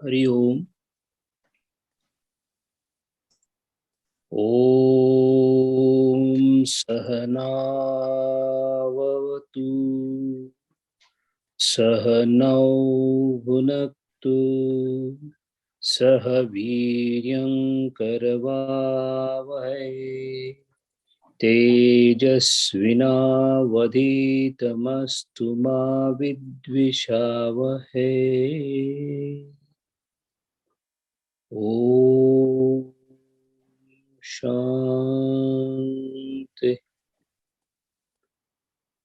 Hari Om. Om Sahana Vavatu Sahanau Bhunaktu Sahaviryam Karavavai Tejasvinavadhitamastu ma vidvishavahai. Om Shanti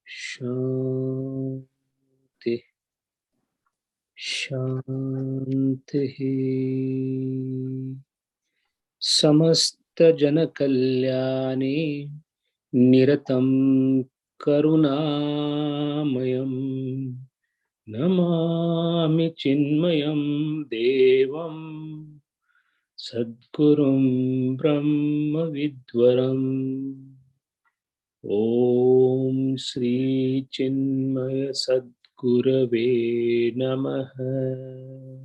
Shanti Shanti. Samasta Jana Kalyani Niratam Karunamayam Namami Chinmayam Devam Sadgurum Brahma Vidwaram. Om Sri Chinmaya Sadgurave Namaha.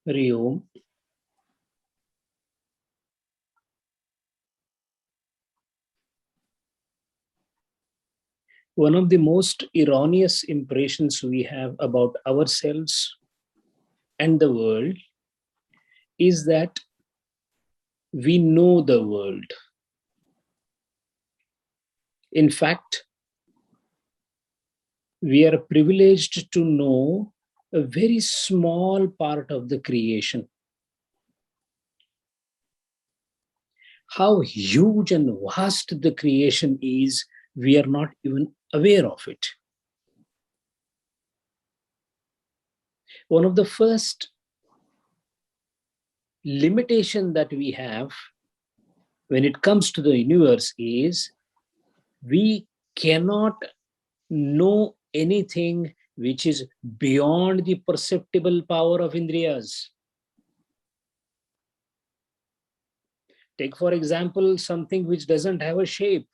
Hari Om. One of the most erroneous impressions we have about ourselves and the world is that we know the world. In fact, we are privileged to know a very small part of the creation. How huge and vast the creation is, we are not even aware of it. One of the first limitation that we have when it comes to the universe is we cannot know anything which is beyond the perceptible power of Indriyas. Take, for example, something which doesn't have a shape.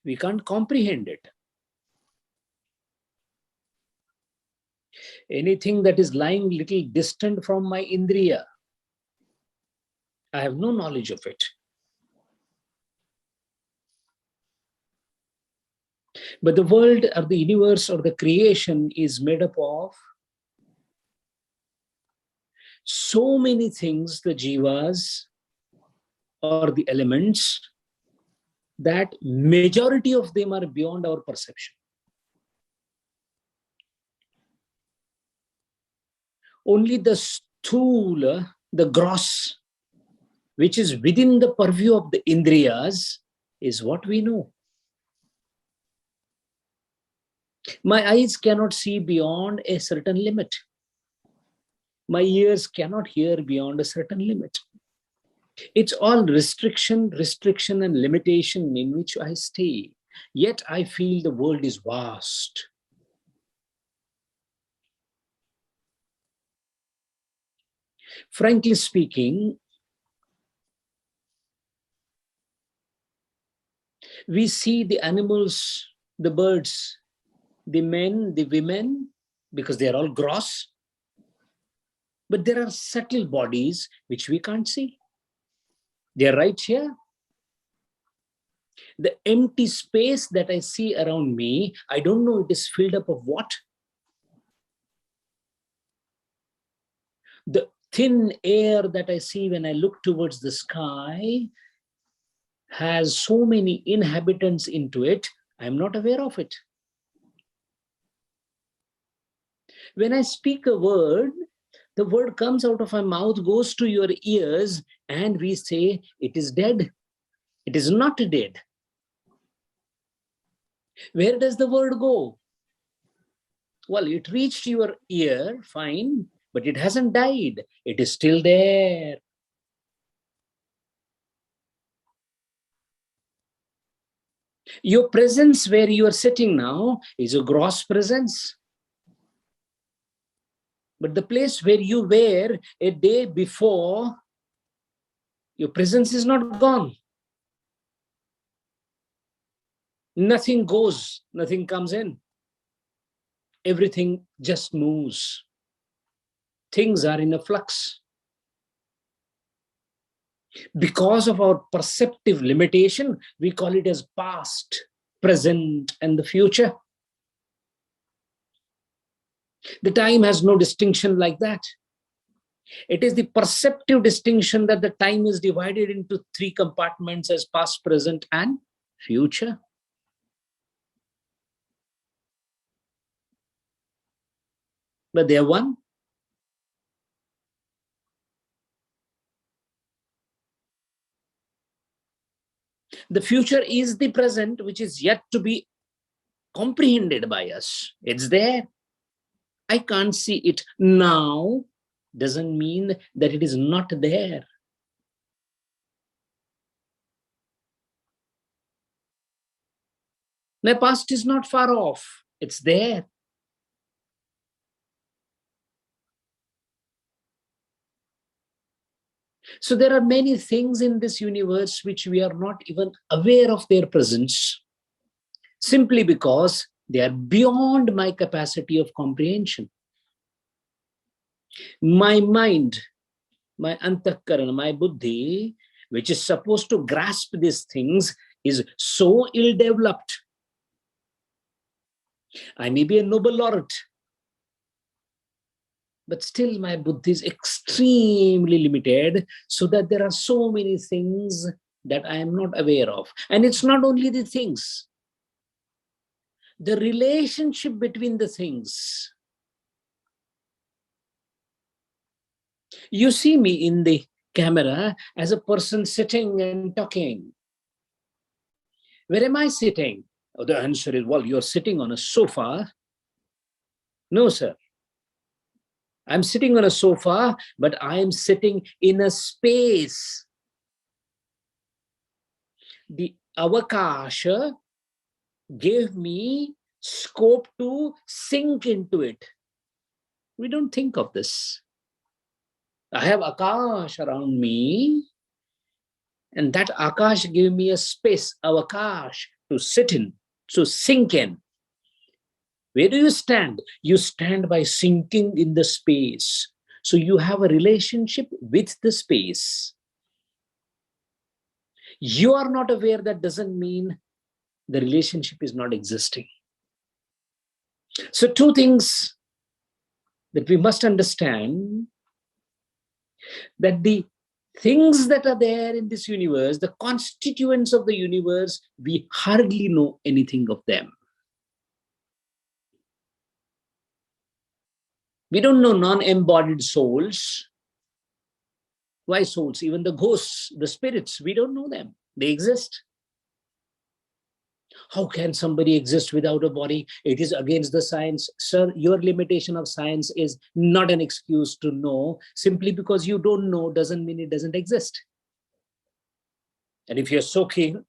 We can't comprehend it. Anything that is lying little distant from my Indriya, I have no knowledge of it. But the world or the universe or the creation is made up of so many things, the jivas or the elements, that majority of them are beyond our perception. Only the sthula, the gross, which is within the purview of the Indriyas, is what we know. My eyes cannot see beyond a certain limit. My ears cannot hear beyond a certain limit. It's all restriction, and limitation in which I stay. Yet I feel the world is vast. Frankly speaking, we see the animals, the birds, the men, the women, because they are all gross. But there are subtle bodies which we can't see. They are right here. The empty space that I see around me, I don't know it is filled up of what. The thin air that I see when I look towards the sky has so many inhabitants into it, I'm not aware of it. When I speak a word, the word comes out of my mouth, goes to your ears, and we say it is dead. It is not dead. Where does the word go? Well, it reached your ear, fine, but it hasn't died. It is still there. Your presence where you are sitting now is a gross presence. But the place where you were a day before, your presence is not gone. Nothing goes, nothing comes in. Everything just moves. Things are in a flux. Because of our perceptive limitation, we call it as past, present, and the future. The time has no distinction like that. It is the perceptive distinction that the time is divided into three compartments as past, present, and future. But they are one. The future is the present, which is yet to be comprehended by us. It's there. I can't see it now, doesn't mean that it is not there. My past is not far off. It's there. So there are many things in this universe which we are not even aware of their presence, simply because they are beyond my capacity of comprehension. My mind, my Antakarma, my buddhi, which is supposed to grasp these things, is so ill-developed. I may be a Nobel laureate, but still my buddhi is extremely limited, so that there are so many things that I am not aware of. And it's not only the things, the relationship between the things. You see me in the camera as a person sitting and talking. Where am I sitting? Oh, the answer is, well, you're sitting on a sofa. No, sir. I'm sitting on a sofa, but I'm sitting in a space. The avakasha gave me scope to sink into it. We don't think of this. I have akash around me, and that akash gave me a space, avakash, to sit in, to sink in. Where do you stand? You stand by sinking in the space. So you have a relationship with the space. You are not aware, that doesn't mean the relationship is not existing. So two things that we must understand, that the things that are there in this universe, the constituents of the universe, we hardly know anything of them. We don't know non-embodied souls. Why souls? Even the ghosts, the spirits, we don't know them. They exist. How can somebody exist without a body? It is against the science. Sir, your limitation of science is not an excuse to know. Simply because you don't know doesn't mean it doesn't exist. And if you're so keen,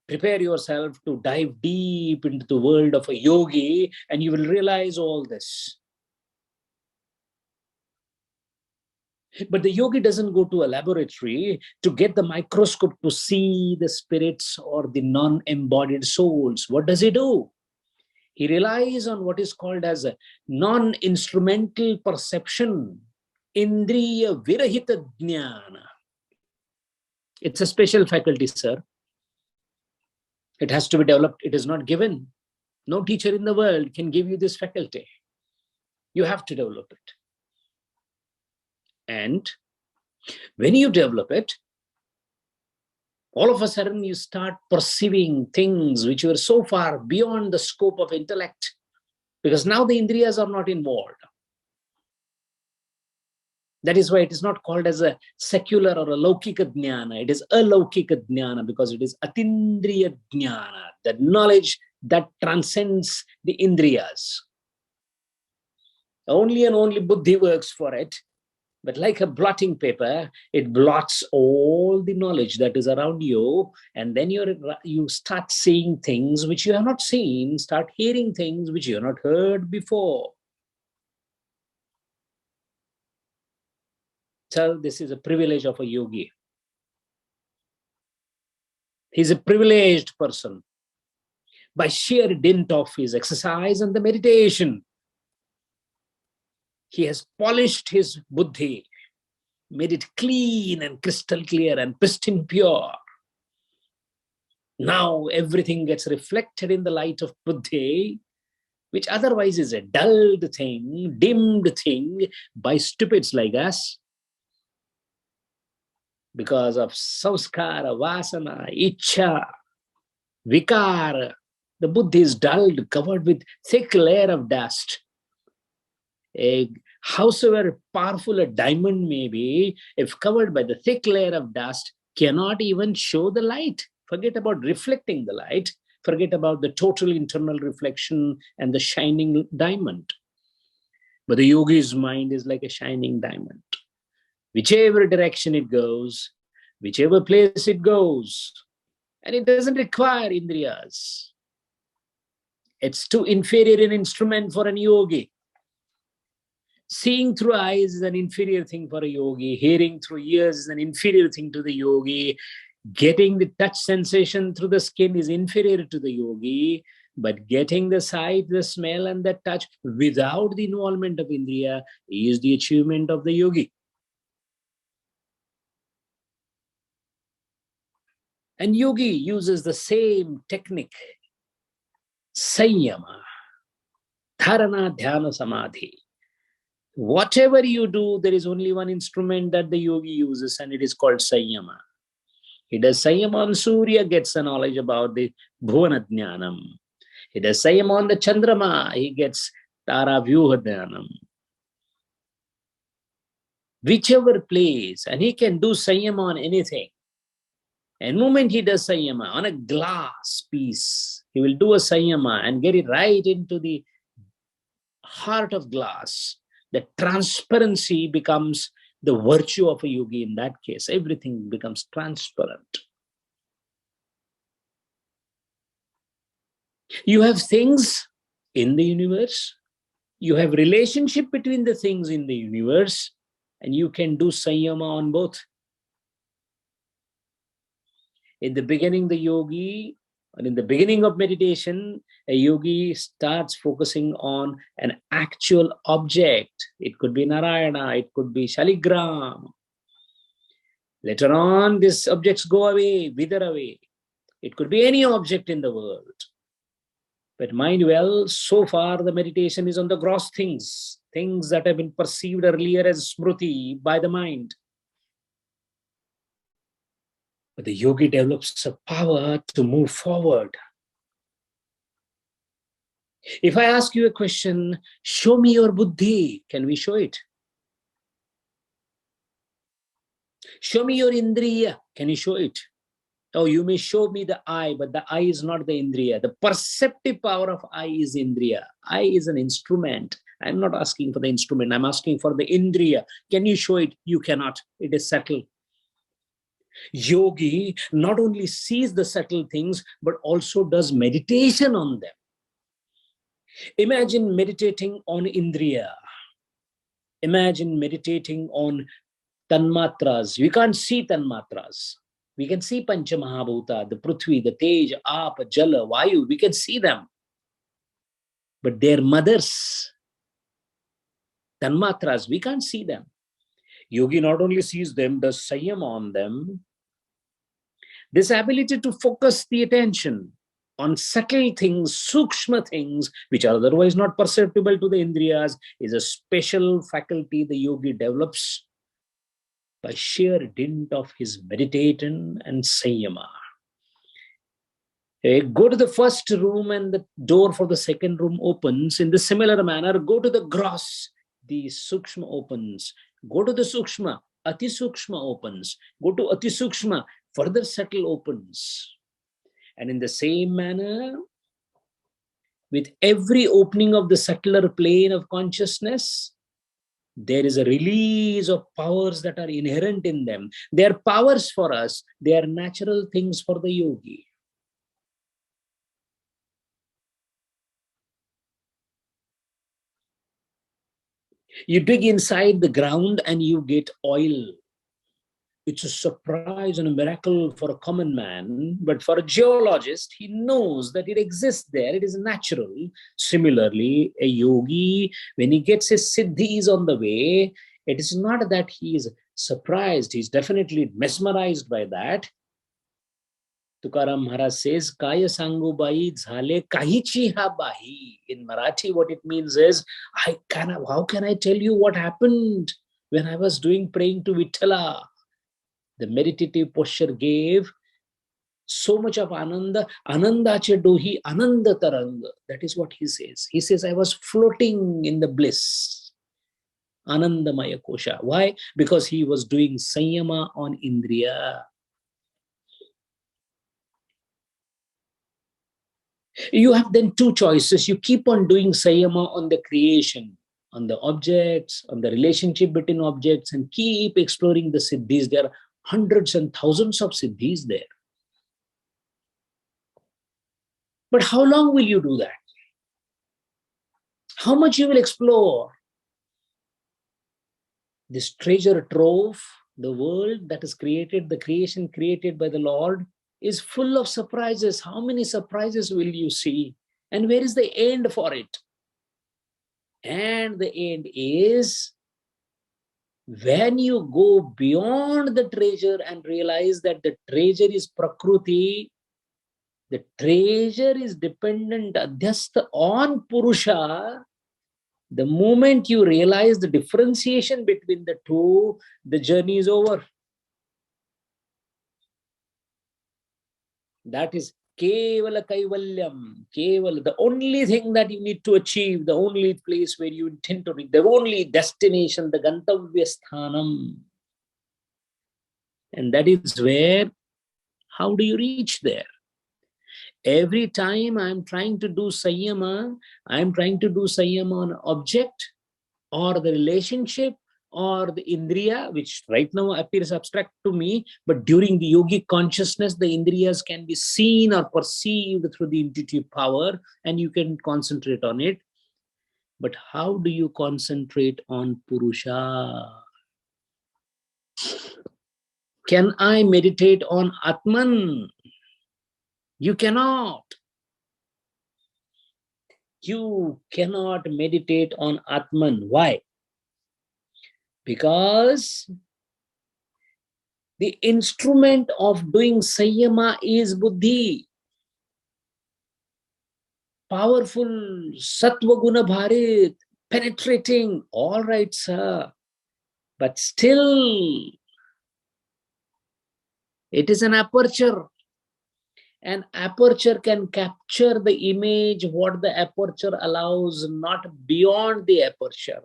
prepare yourself to dive deep into the world of a yogi, and you will realize all this. But the yogi doesn't go to a laboratory to get the microscope to see the spirits or the non-embodied souls. What does he do? He relies on what is called as a non-instrumental perception, indriya virahita jnana. It's a special faculty, sir. It has to be developed. It is not given. No teacher in the world can give you this faculty. You have to develop it. And when you develop it, all of a sudden you start perceiving things which were so far beyond the scope of intellect, because now the indriyas are not involved. That is why it is not called as a secular or a laukika jnana. It is alaukika jnana because it is atindriya jnana, the knowledge that transcends the indriyas. Only and only buddhi works for it. But like a blotting paper, it blots all the knowledge that is around you. And then you start seeing things which you have not seen, start hearing things which you have not heard before. So this is a privilege of a yogi. He's a privileged person. By sheer dint of his exercise and the meditation, he has polished his buddhi, made it clean and crystal clear and pristine pure. Now everything gets reflected in the light of buddhi, which otherwise is a dulled thing, dimmed thing by stupids like us. Because of samskara, vasana, ichcha, vikara, the buddhi is dulled, covered with thick layer of dust. Howsoever powerful a diamond may be, if covered by the thick layer of dust, cannot even show the light. Forget about reflecting the light. Forget about the total internal reflection and the shining diamond. But the yogi's mind is like a shining diamond. Whichever direction it goes, whichever place it goes, and it doesn't require indriyas. It's too inferior an instrument for an yogi. Seeing through eyes is an inferior thing for a yogi. Hearing through ears is an inferior thing to the yogi. Getting the touch sensation through the skin is inferior to the yogi. But getting the sight, the smell, and the touch without the involvement of indriya is the achievement of the yogi. And yogi uses the same technique, sanyama, dharana, dhyana, samadhi. Whatever you do, there is only one instrument that the yogi uses, and it is called sanyama. He does sanyama on Surya, gets the knowledge about the bhuvana jnanam. He does sanyama on the chandrama, he gets tara vyuha jnanam. Whichever place, and he can do sanyama on anything. And the moment he does sanyama on a glass piece, he will do a sanyama and get it right into the heart of glass. The transparency becomes the virtue of a yogi in that case. Everything becomes transparent. You have things in the universe. You have relationship between the things in the universe. And you can do sanyama on both. In the beginning, the yogi, and in the beginning of meditation, a yogi starts focusing on an actual object. It could be Narayana, it could be Shaligram. Later on, these objects go away, wither away. It could be any object in the world. But mind well, so far the meditation is on the gross things, things that have been perceived earlier as smruti by the mind. But the yogi develops a power to move forward. If I ask you a question, show me your buddhi, can we show it? Show me your indriya, can you show it? Oh, you may show me the eye, but the eye is not the indriya. The perceptive power of eye is indriya. Eye is an instrument. I'm not asking for the instrument, I'm asking for the indriya. Can you show it? You cannot. It is subtle. Yogi not only sees the subtle things, but also does meditation on them. Imagine meditating on indriya. Imagine meditating on tanmatras. We can't see tanmatras. We can see Panchamahabhuta, the Prithvi, the Tej, Apa, Jala, Vayu. We can see them. But their mothers, tanmatras, we can't see them. Yogi not only sees them, does sanyama on them. This ability to focus the attention on subtle things, sukshma things, which are otherwise not perceptible to the indriyas, is a special faculty the yogi develops by sheer dint of his meditation and sanyama. Go to the first room and the door for the second room opens. In the similar manner, go to the gross, the sukshma opens. Go to the Sukshma, Ati Sukshma opens. Go to Ati Sukshma, further subtle opens. And in the same manner, with every opening of the subtler plane of consciousness, there is a release of powers that are inherent in them. They are powers for us. They are natural things for the yogi. You dig inside the ground and you get oil. It's a surprise and a miracle for a common man, but for a geologist, he knows that it exists there. It is natural. Similarly, a yogi, when he gets his siddhis on the way, it is not that he is surprised. He's definitely mesmerized by that. Tukaram Maharaj says, Kaya sangu bai zhale kahichi ha bahi. In Marathi, what it means is, how can I tell you what happened when I was praying to Vitthala? The meditative posture gave so much of ananda. Ananda che dohi ananda taranga. That is what he says. He says, I was floating in the bliss. Anandamaya kosha. Why? Because he was doing sanyama on indriya. You have then two choices. You keep on doing sanyama on the creation, on the objects, on the relationship between objects, and keep exploring the siddhis. There are hundreds and thousands of siddhis there. But how long will you do that? How much you will explore? This treasure trove, the world that is created, the creation created by the Lord, is full of surprises. How many surprises will you see? And where is the end for it? And the end is when you go beyond the treasure and realize that the treasure is Prakruti, the treasure is dependent, adhyastha, on Purusha. The moment you realize the differentiation between the two, the journey is over. That is Kevala Kaivalyam. Kevala, the only thing that you need to achieve, the only place where you intend to reach, the only destination, the Gantavya Sthanam. And that is where, how do you reach there? Every time I'm trying to do Sanyama, I'm trying to do Sanyama on object or the relationship or the Indriya, which right now appears abstract to me, but during the yogic consciousness, the Indriyas can be seen or perceived through the intuitive power and you can concentrate on it. But how do you concentrate on Purusha? Can I meditate on Atman? You cannot. You cannot meditate on Atman. Why? Because the instrument of doing Sanyama is Buddhi. Powerful, Sattva Guna Bharit, penetrating. All right, sir. But still, it is an aperture. An aperture can capture the image, what the aperture allows, not beyond the aperture.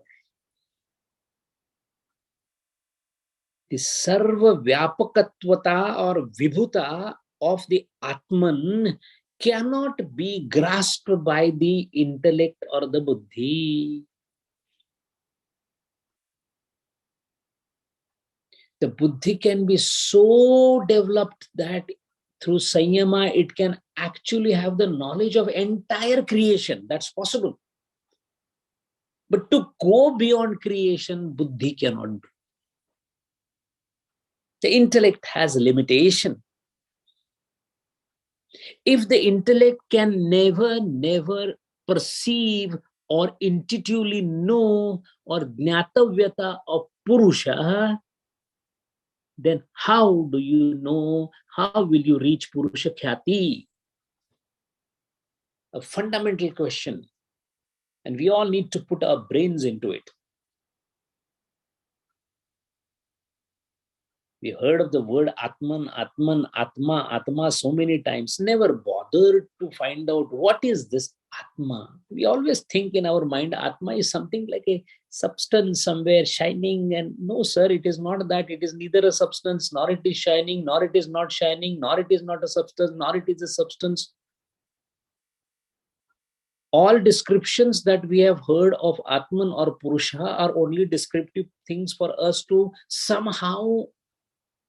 The Sarva Vyapakatvata or Vibhuta of the Atman cannot be grasped by the intellect or the Buddhi. The Buddhi can be so developed that through Sanyama, it can actually have the knowledge of entire creation. That's possible. But to go beyond creation, Buddhi cannot do. The intellect has a limitation. If the intellect can never perceive or intuitively know or jnatavyata of Purusha, then how do you know, how will you reach Purusha Khyati? A fundamental question. And we all need to put our brains into it. We heard of the word Atman, Atman, Atma, Atma so many times, never bothered to find out what is this Atma. We always think in our mind, Atma is something like a substance somewhere shining. And no, sir, it is not that. It is neither a substance, nor it is shining, nor it is not shining, nor it is not a substance, nor it is a substance. All descriptions that we have heard of Atman or Purusha are only descriptive things for us to somehow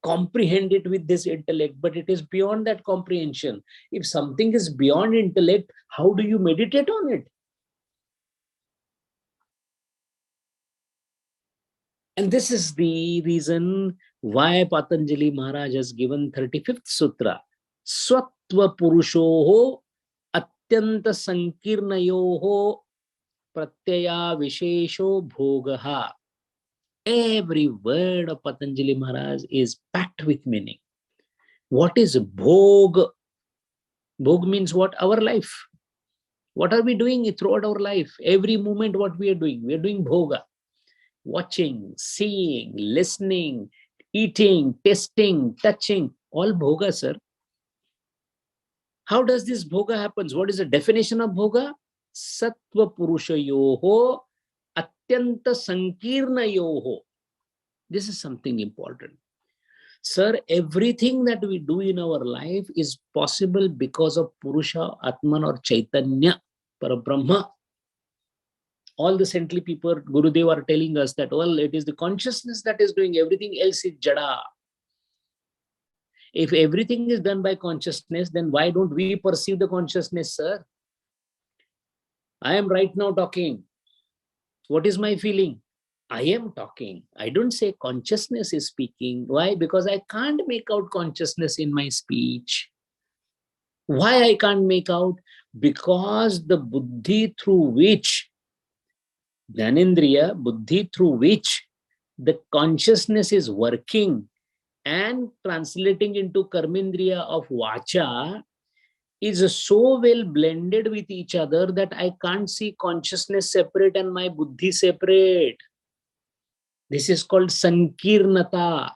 comprehend it with this intellect, but it is beyond that comprehension. If something is beyond intellect, how do you meditate on it? And this is the reason why Patanjali Maharaj has given 35th Sutra. Swattva Purushoho Atyanta Sankirnayoho Pratyaya Vishesho Bhogaha. Every word of Patanjali Maharaj is packed with meaning. What is bhog? Bhog means what? Our life. What are we doing throughout our life? Every moment what we are doing bhoga. Watching, seeing, listening, eating, tasting, touching, all bhoga, sir. How does this bhoga happens? What is the definition of bhoga? Sattva Purushayoho Atyanta Sankirnayoho. This is something important. Sir, everything that we do in our life is possible because of Purusha, Atman or Chaitanya, Parabrahma. All the saintly people, Gurudev are telling us that, well, it is the consciousness that is doing, everything else is jada. If everything is done by consciousness, then why don't we perceive the consciousness, sir? I am right now talking. What is my feeling? I am talking. I don't say consciousness is speaking. Why? Because I can't make out consciousness in my speech. Why I can't make out? Because the buddhi through which, Jnanendriya, buddhi through which the consciousness is working and translating into karmendriya of vacha is so well blended with each other that I can't see consciousness separate and my buddhi separate. This is called sankirnata.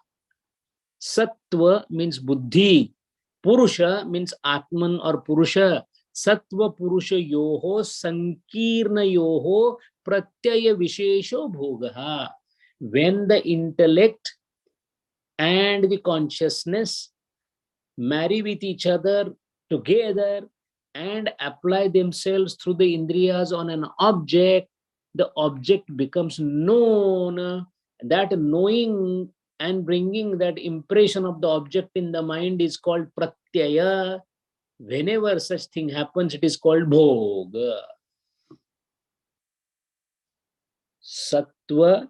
Sattva means buddhi. Purusha means Atman or Purusha. Sattva Purusha yoho sankirna yoho pratyaya vishesho bhogaha. When the intellect and the consciousness marry with each other together and apply themselves through the indriyas on an object, the object becomes known. That knowing and bringing that impression of the object in the mind is called pratyaya. Whenever such thing happens, it is called bhoga. Sattva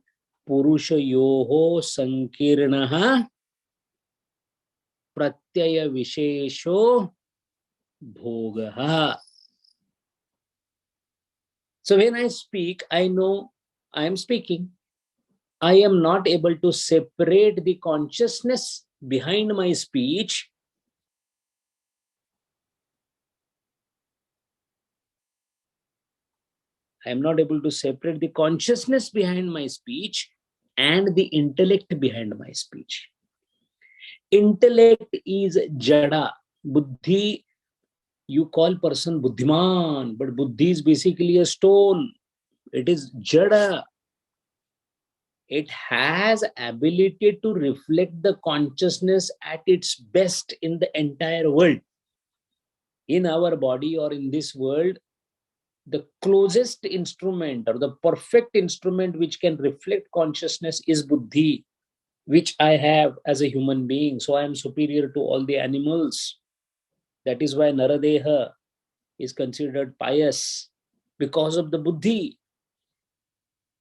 purushayoho sankirnaha pratyaya vishesho bhogaha. So when I speak, I know I am speaking. I am not able to separate the consciousness behind my speech. I am not able to separate the consciousness behind my speech and the intellect behind my speech. Intellect is jada. Buddhi, you call person buddhiman, but buddhi is basically a stone. It is jada. It has ability to reflect the consciousness at its best in the entire world. In our body or in this world, the closest instrument or the perfect instrument which can reflect consciousness is buddhi, which I have as a human being. So I am superior to all the animals. That is why Naradeha is considered pious, because of the buddhi.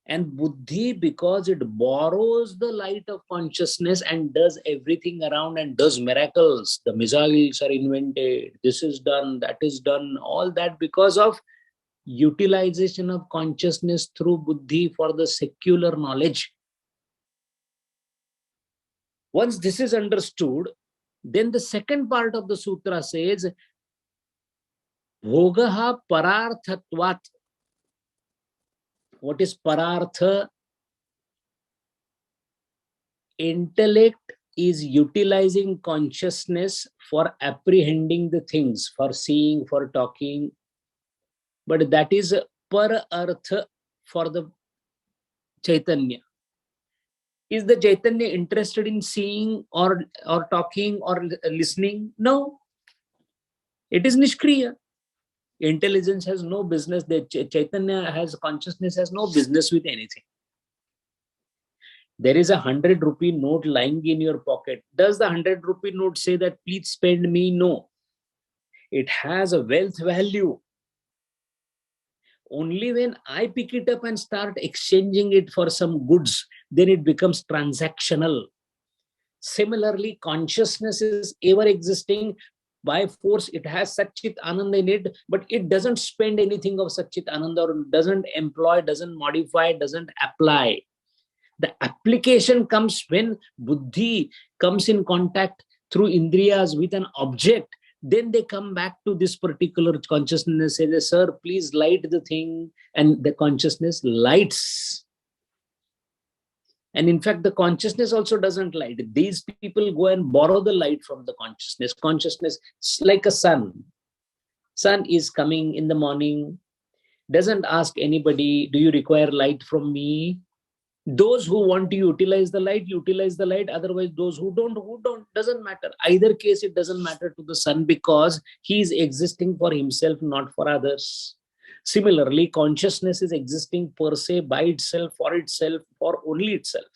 And buddhi, because it borrows the light of consciousness and does everything around and does miracles. The missiles are invented, this is done, that is done, all that because of utilization of consciousness through buddhi for the secular knowledge. Once this is understood, then the second part of the sutra says, bhogaha pararthatvat. What is parartha? Intellect is utilizing consciousness for apprehending the things, for seeing, for talking. but that is par artha for the Chaitanya. Is the Chaitanya interested in seeing or talking or listening? No. It is Nishkriya. Intelligence has no business. The Chaitanya has consciousness, has no business with anything. There is a 100 rupee note lying in your pocket. Does the 100 rupee note say that please spend me? No. It has a wealth value. Only when I pick it up and start exchanging it for some goods, then it becomes transactional. Similarly, consciousness is ever existing. By force, it has Satchit Ananda in it, but it doesn't spend anything of Satchit Ananda, or doesn't employ, doesn't modify, doesn't apply. The application comes when buddhi comes in contact through indriyas with an object. Then they come back to this particular consciousness, say, sir, please light the thing, and the consciousness lights. And in fact, the consciousness also doesn't light. These people go and borrow the light from the consciousness. Consciousness is like a sun. Sun is coming in the morning, doesn't ask anybody, do you require light from me? Those who want to utilize the light, otherwise those who don't, doesn't matter. Either case, it doesn't matter to the sun, because he is existing for himself, not for others. Similarly, consciousness is existing per se, by itself, for only itself.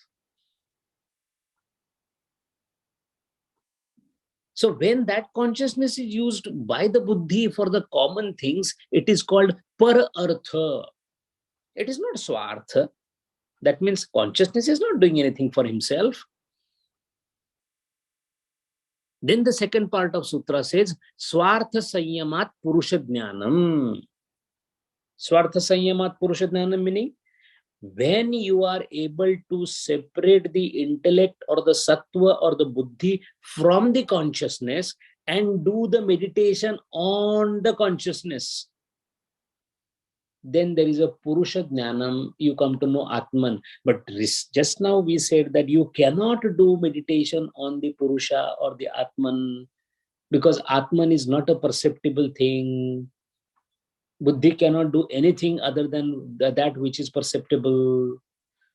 So when that consciousness is used by the buddhi for the common things, it is called par artha. It is not swartha. That means consciousness is not doing anything for himself. Then the second part of Sutra says, Swartha Sanyamat Purusha Jnanam. Swartha Sanyamat Purusha Jnanam meaning, when you are able to separate the intellect or the sattva or the buddhi from the consciousness and do the meditation on the consciousness, then there is a Purusha Jnanam, you come to know Atman. But just now we said that you cannot do meditation on the Purusha or the Atman, because Atman is not a perceptible thing. Buddhi cannot do anything other than that which is perceptible.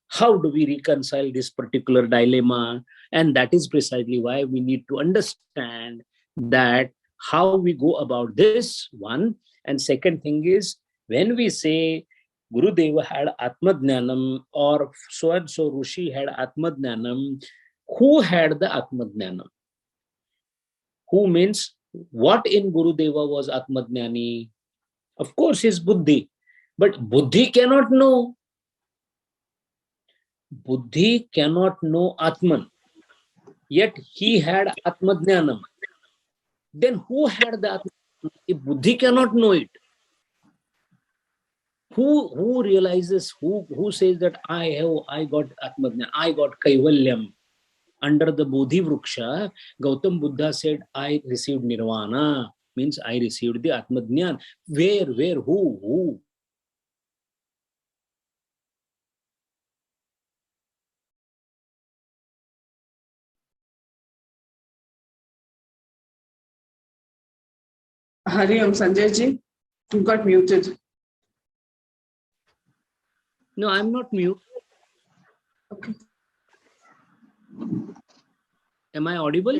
How do we reconcile this particular dilemma? And that is precisely why we need to understand that how we go about this, one. And second thing is, when we say Guru Deva had Atmadnanam or so and so Rishi had Atmadnanam, who had the Atmadnanam? Who means what in Guru Deva was Atmadnani? Of course, his Buddhi. But Buddhi cannot know. Buddhi cannot know Atman. Yet he had Atmadnanam. Then who had the Atmadnanam? If Buddhi cannot know it, who realizes, who says that I got Atmadnana, I got Kaivalyam? Under the Bodhi Vruksha, Gautam Buddha said, I received Nirvana, means I received the Atmadnyan. Where, who? Hari Om, Sanjay ji, you got muted. No, I'm not mute. Okay. Am I audible?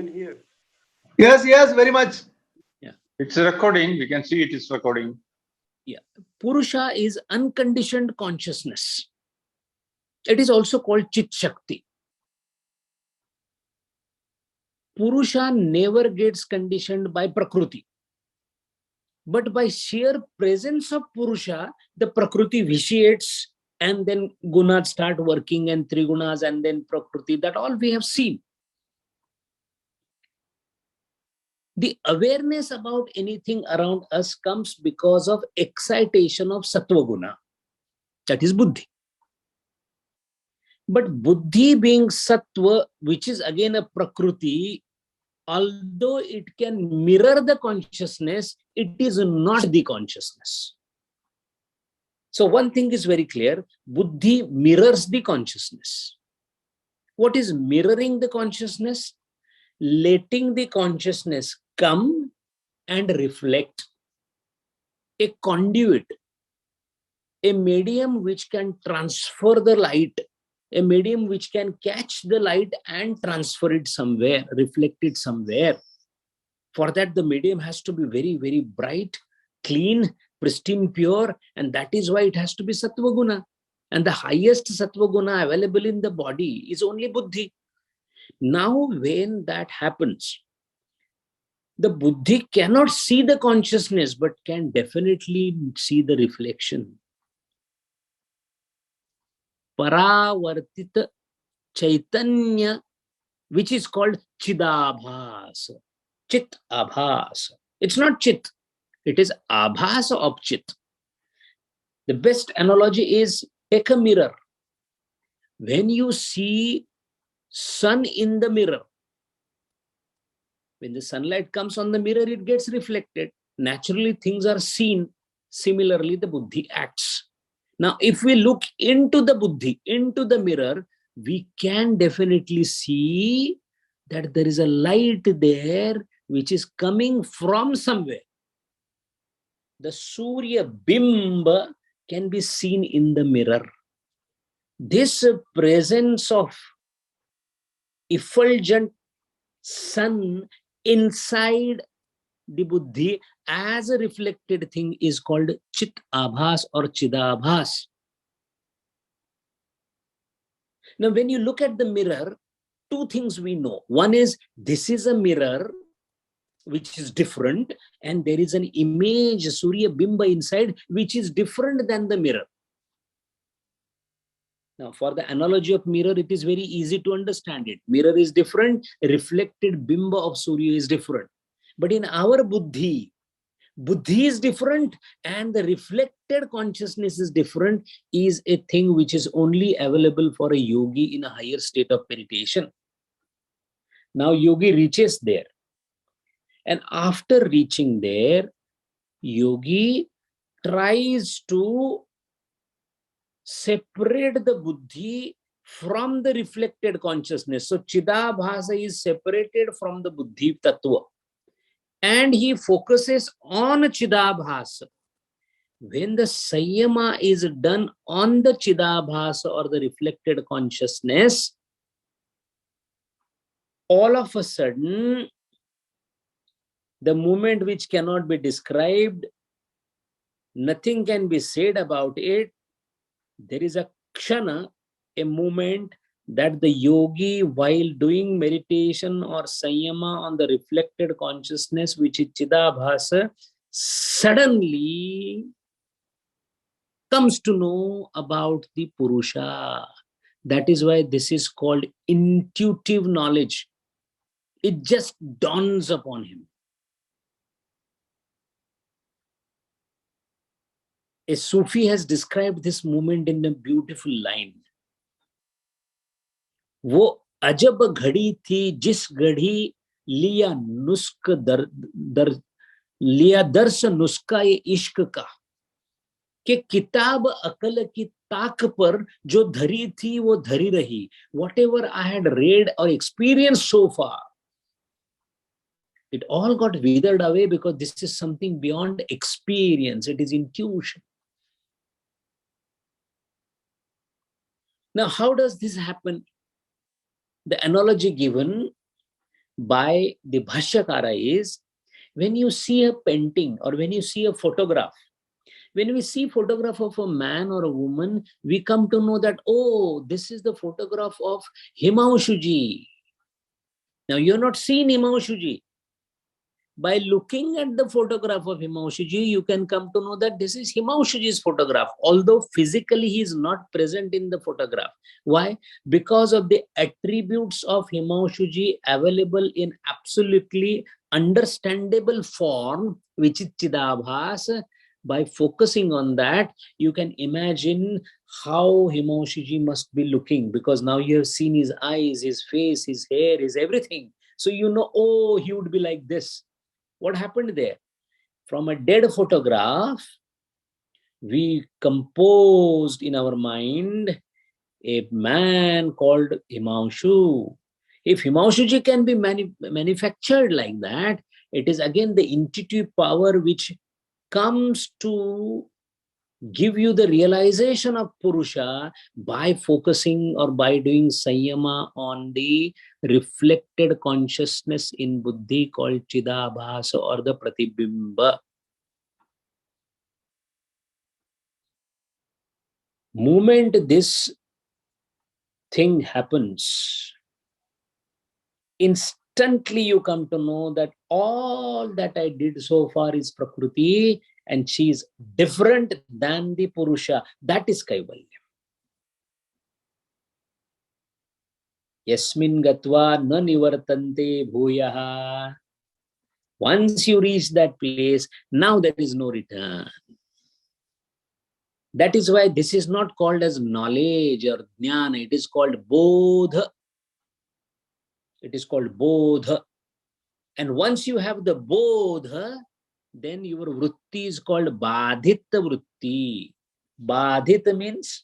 Yes, very much. Yeah. It's a recording. We can see it is recording. Yeah. Purusha is unconditioned consciousness. It is also called Chit Shakti. Purusha never gets conditioned by Prakriti. But by sheer presence of Purusha, the Prakriti vitiates, and then gunas start working, and Trigunas, and then Prakriti. That all we have seen. The awareness about anything around us comes because of excitation of Sattva Guna. That is Buddhi. But Buddhi being Sattva, which is again a Prakriti, although it can mirror the consciousness, it is not the consciousness. So one thing is very clear, Buddhi mirrors the consciousness. What is mirroring the consciousness? Letting the consciousness come and reflect. A conduit, a medium which can transfer the light, a medium which can catch the light and transfer it somewhere, reflect it somewhere. For that, the medium has to be very, very bright, clean, pristine, pure, and that is why it has to be sattva guna. And the highest sattva guna available in the body is only buddhi. Now, when that happens, the buddhi cannot see the consciousness, but can definitely see the reflection. Paravartita Chaitanya, which is called Chidabhas. Chit Abhas. It's not Chit, it is Abhas of Chit. The best analogy is take a mirror. When you see sun in the mirror, when the sunlight comes on the mirror, it gets reflected. Naturally, things are seen. Similarly, the buddhi acts. Now, if we look into the buddhi, into the mirror, we can definitely see that there is a light there which is coming from somewhere. The Surya Bimba can be seen in the mirror. This presence of effulgent sun inside the buddhi as a reflected thing is called Chit Abhas or Chidabhas. Now, when you look at the mirror, two things we know. One is this is a mirror which is different, and there is an image, Surya Bimba inside, which is different than the mirror. Now, for the analogy of mirror, it is very easy to understand it. Mirror is different, reflected Bimba of Surya is different. But in our buddhi, buddhi is different and the reflected consciousness is different, is a thing which is only available for a yogi in a higher state of meditation. Now, yogi reaches there. And after reaching there, yogi tries to separate the buddhi from the reflected consciousness. So, Chidabhasa is separated from the buddhi tattva. And he focuses on Chidabhasa. When the Sanyama is done on the Chidabhasa or the reflected consciousness, all of a sudden, the moment which cannot be described, nothing can be said about it. There is a kshana, a moment that the yogi, while doing meditation or sanyama on the reflected consciousness, which is Chidabhasa, suddenly comes to know about the Purusha. That is why this is called intuitive knowledge. It just dawns upon him. A Sufi has described this moment in a beautiful line. वो अजब घड़ी थी जिस घड़ी लिया नुस्ख लिया दर्श नुस्खा ये इश्क का, कि किताब अकल की ताक पर जो धरी थी वो धरी रही. Whatever I had read or experienced so far, it all got withered away because this is something beyond experience. It is intuition. Now, how does this happen? The analogy given by the Bhashyakara is, when you see a painting or when you see a photograph, when we see photograph of a man or a woman, we come to know that, oh, this is the photograph of Himanshuji. Now, you're not seeing Himanshuji. By looking at the photograph of Himanshuji, you can come to know that this is Himanshuji's photograph, although physically he is not present in the photograph. Why? Because of the attributes of Himanshuji available in absolutely understandable form, which is Chidabhas. By focusing on that, you can imagine how Himanshuji must be looking, because now you have seen his eyes, his face, his hair, his everything. So you know, oh, he would be like this. What happened there? From a dead photograph, we composed in our mind a man called Himanshu. If Himanshuji can be manufactured like that, it is again the intuitive power which comes to give you the realization of Purusha by focusing or by doing Sanyama on the reflected consciousness in Buddhi called Chidabhasa or the Pratibimba. Moment this thing happens, instantly you come to know that all that I did so far is Prakriti and she is different than the Purusha. That is Kaivalya. Yasmin gatva na nivartante bhuyaha. Once you reach that place, now there is no return. That is why this is not called as knowledge or jnana. It is called bodha. It is called bodha. And once you have the bodha, then your vritti is called badhita vritti. Badhita means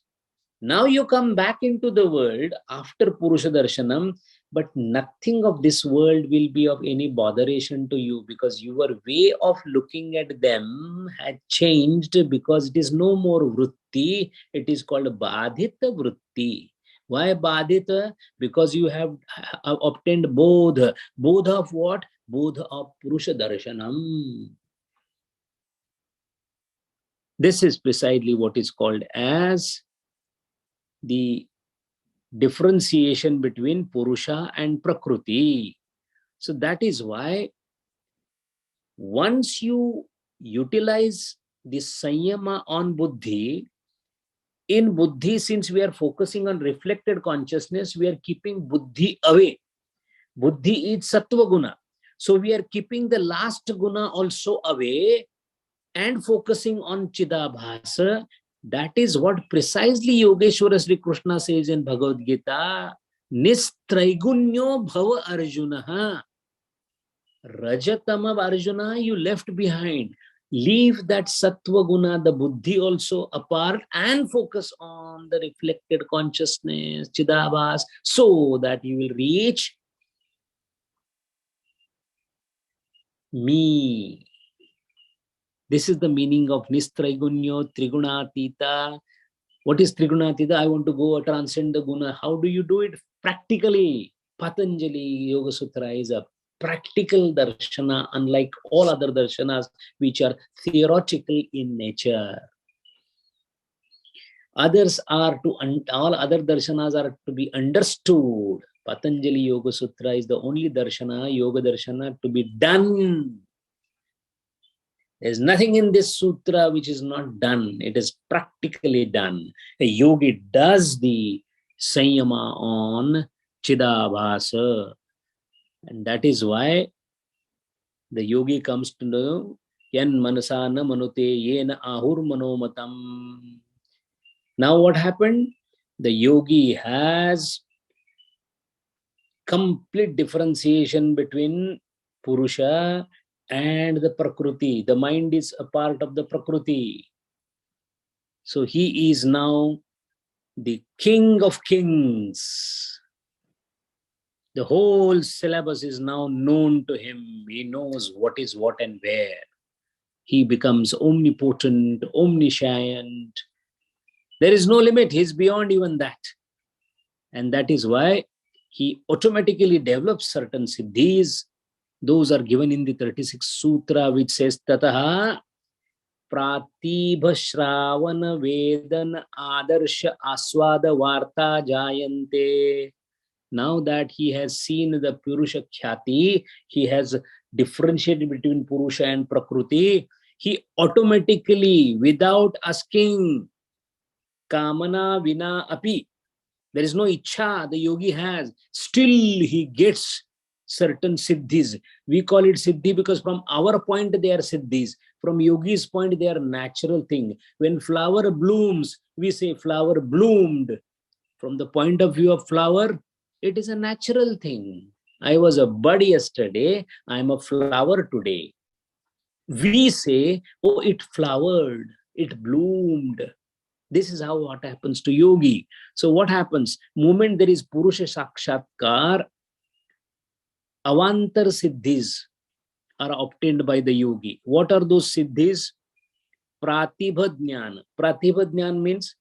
now you come back into the world after Purusha Darshanam, but nothing of this world will be of any botheration to you because your way of looking at them had changed because it is no more vritti, it is called badhita vritti. Why badhita? Because you have obtained bodha. Bodha of what? Bodha of Purusha Darshanam. This is precisely what is called as the differentiation between Purusha and Prakriti. So that is why once you utilize this Sanyama on Buddhi, in Buddhi, since we are focusing on reflected consciousness, we are keeping Buddhi away. Buddhi is Sattva Guna. So we are keeping the last Guna also away and focusing on Chidabhasa. That is what precisely Yogeshwara Sri Krishna says in Bhagavad Gita, Nistraigunyo bhava Arjunaha. Rajatama Arjuna, you left behind. Leave that Sattva Guna, the Buddhi also apart and focus on the reflected consciousness, Chidabhas, so that you will reach me. This is the meaning of Nistraigunyo, Trigunatita. What is Trigunatita? I want to go transcend the Guna. How do you do it? Practically. Patanjali Yoga Sutra is a practical darshana, unlike all other darshanas, which are theoretical in nature. Others are all other darshanas are to be understood. Patanjali Yoga Sutra is the only darshana, yoga darshana, to be done. There's nothing in this sutra which is not done. It is practically done. A yogi does the Sanyama on Chidabhasa. And that is why the yogi comes to know Yan manasana manute yena ahur manomatam. Now what happened? The yogi has complete differentiation between Purusha and the Prakriti. The mind is a part of the Prakriti. So he is now the king of kings. The whole syllabus is now known to him. He knows what is what and where. He becomes omnipotent, omniscient. There is no limit. He is beyond even that. And that is why he automatically develops certain siddhis. Those are given in the 36th Sutra, which says, Tataha Pratibha Shravana Vedana Adarsha Aswada Varta Jayante. Now that he has seen the Purusha Khyati, he has differentiated between Purusha and Prakriti, he automatically, without asking, Kamana Vina Api, there is no Ichha the yogi has, still he gets certain siddhis. We call it siddhi because from our point they are siddhis. From yogi's point they are natural thing. When flower blooms, we say flower bloomed. From the point of view of flower, it is a natural thing. I was a bud yesterday, I am a flower today. We say, oh, it flowered, it bloomed. This is how what happens to yogi. So what happens? Moment there is Purusha Sakshatkar, Avantar Siddhis are obtained by the yogi. What are those Siddhis? Pratibha Jnana. Pratibha Jnana means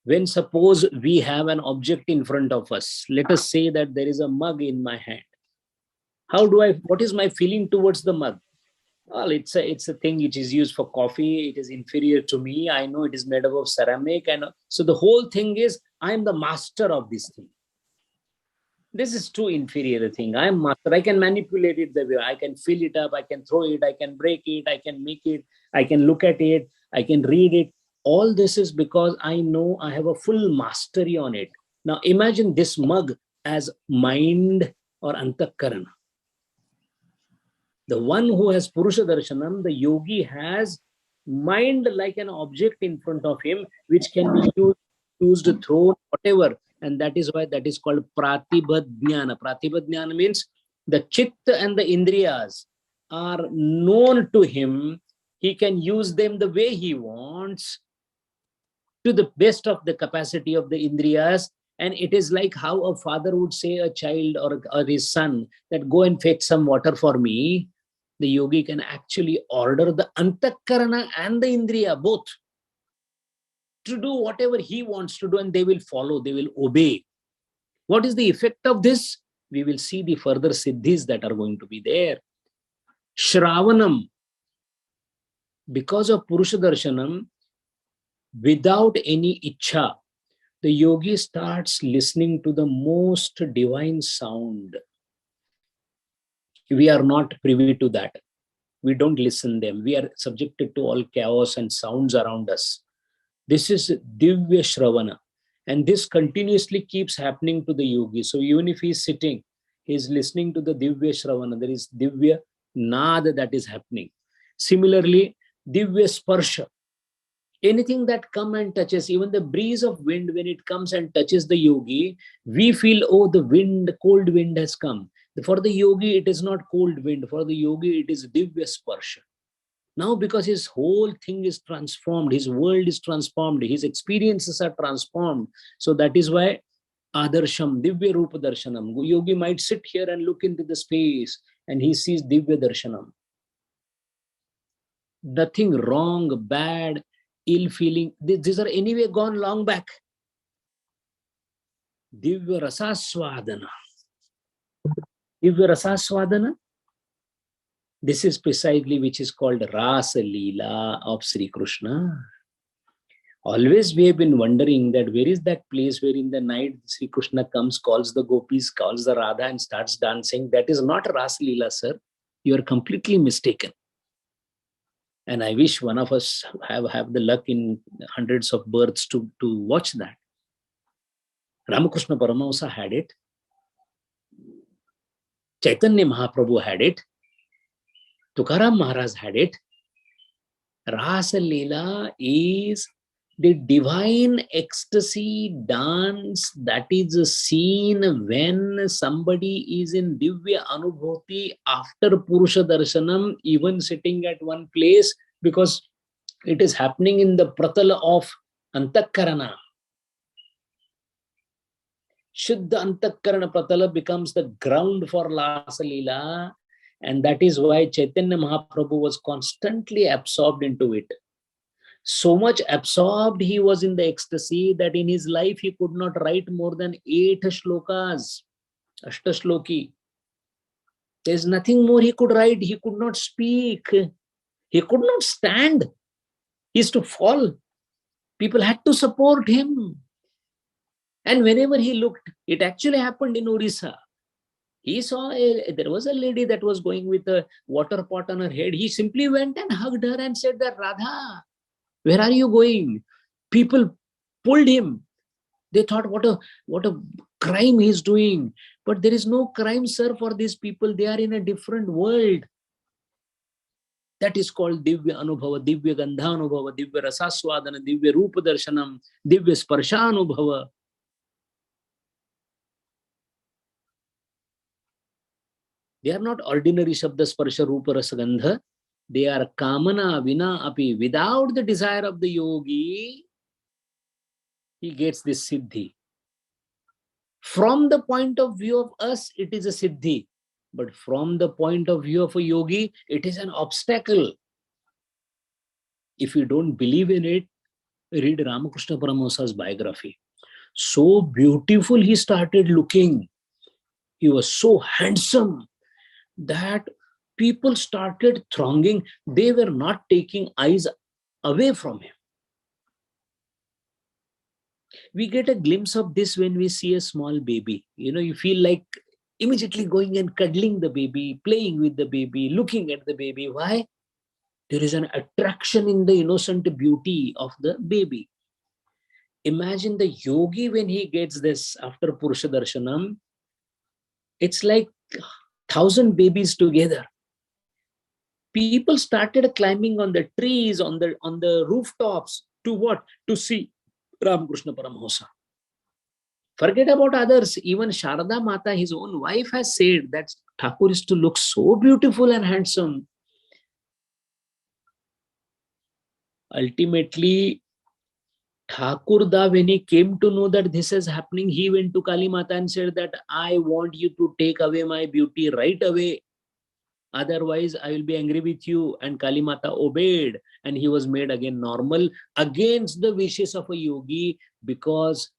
when suppose we have an object in front of us. Let us say that there is a mug in my hand. What is my feeling towards the mug? Well, it's a thing which is used for coffee. It is inferior to me. I know it is made up of ceramic. And so the whole thing is, I am the master of this thing. This is too inferior a thing. I am master. I can manipulate it the way. I can fill it up. I can throw it. I can break it. I can make it. I can look at it. I can read it. All this is because I know I have a full mastery on it. Now imagine this mug as mind or Antakarma. The one who has Purusha Darshanam, the yogi has mind like an object in front of him, which can be used, thrown, whatever. And that is why that is called Pratibha Jnana. Pratibha Jnana means the Chitta and the Indriyas are known to him. He can use them the way he wants, to the best of the capacity of the Indriyas. And it is like how a father would say a child or his son that go and fetch some water for me. The yogi can actually order the Antakarana and the Indriya both to do whatever he wants to do, and they will follow, they will obey. What is the effect of this? We will see the further siddhis that are going to be there. Shravanam, because of Purusha Darshanam, without any ichha, the yogi starts listening to the most divine sound. We are not privy to that. We don't listen them. We are subjected to all chaos and sounds around us. This is Divya Shravana. And this continuously keeps happening to the yogi. So even if he is sitting, he is listening to the Divya Shravana. There is Divya Nada that is happening. Similarly, Divya Sparsha. Anything that comes and touches, even the breeze of wind, when it comes and touches the yogi, we feel, oh, the wind, cold wind has come. For the yogi, it is not cold wind. For the yogi, it is Divya Sparsha. Now, because his whole thing is transformed, his world is transformed, his experiences are transformed. So that is why Adarsham, Divya Rupa Darshanam. Yogi might sit here and look into the space and he sees Divya Darshanam. Nothing wrong, bad, ill feeling. These are anyway gone long back. Divya Rasaswadana. Divya Rasaswadana. This is precisely which is called Rasa Leela of Sri Krishna. Always we have been wondering that where is that place where in the night Sri Krishna comes, calls the gopis, calls the Radha and starts dancing. That is not Rasa Leela, sir. You are completely mistaken. And I wish one of us have the luck in hundreds of births to watch that. Ramakrishna Paramahamsa had it. Chaitanya Mahaprabhu had it. Tukaram Maharaj had it. Rasa Leela is the divine ecstasy dance that is a scene when somebody is in Divya Anubhuti after Purusha Darshanam, even sitting at one place, because it is happening in the pratala of Antakarana. Shuddha Antakarana pratala becomes the ground for Rasa Leela. And that is why Chaitanya Mahaprabhu was constantly absorbed into it. So much absorbed he was in the ecstasy that in his life he could not write more than 8 shlokas, Ashtashloki. There is nothing more he could write. He could not speak. He could not stand. He used to fall. People had to support him. And whenever he looked, it actually happened in Orissa. He saw there was a lady that was going with a water pot on her head. He simply went and hugged her and said that, Radha, where are you going? People pulled him. They thought, what a crime he's doing. But there is no crime, sir, for these people. They are in a different world. That is called Divya Anubhava, Divya Gandha Anubhava, Divya Rasaswadana, Divya Rupa Darshanam, Divya Sparsha Anubhava. They are not ordinary Shabda Sparsha Rupa Rasagandha. They are Kamana Vina Api. Without the desire of the yogi, he gets this Siddhi. From the point of view of us, it is a Siddhi. But from the point of view of a yogi, it is an obstacle. If you don't believe in it, read Ramakrishna Paramahansa's biography. So beautiful he started looking. He was so handsome that people started thronging. They were not taking eyes away from him. We get a glimpse of this when we see a small baby. You feel like immediately going and cuddling the baby, playing with the baby, looking at the baby. Why? There is an attraction in the innocent beauty of the baby. Imagine the yogi when he gets this after Purusha Darshanam. It's like 1,000 babies together. People started climbing on the trees, on the rooftops. To what? To see Ramakrishna Paramahansa. Forget about others. Even Sharada Mata, his own wife, has said that Thakur is to look so beautiful and handsome. Ultimately, Thakurda, when he came to know that this is happening, he went to Kali Mata and said that I want you to take away my beauty right away. Otherwise, I will be angry with you. And Kali Mata obeyed, and he was made again normal against the wishes of a yogi, because